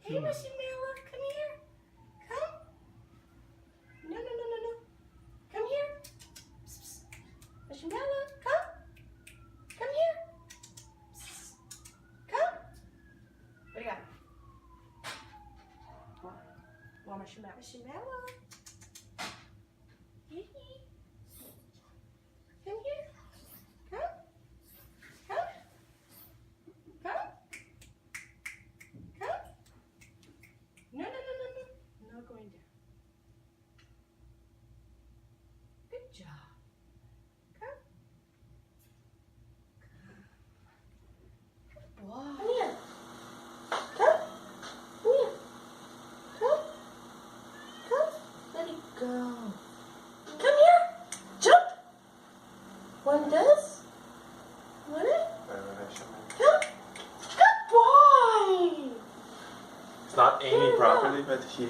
Hey, Marshmallow, come here. Come. No, no, no, no, no. Come here. Psst, psst. Marshmallow, come. Come here. Psst. Come. What do you got? More marshmallow. Marshmallow. Hey. Come here. Come. Come. Come. Come. No, no, no, no, no. No going down. Good job. Come. Good boy. Come here. Come. Come here. Come. Come. Let it go. Come here. Jump. One does. One it. Come. Good boy. It's not aiming properly, but he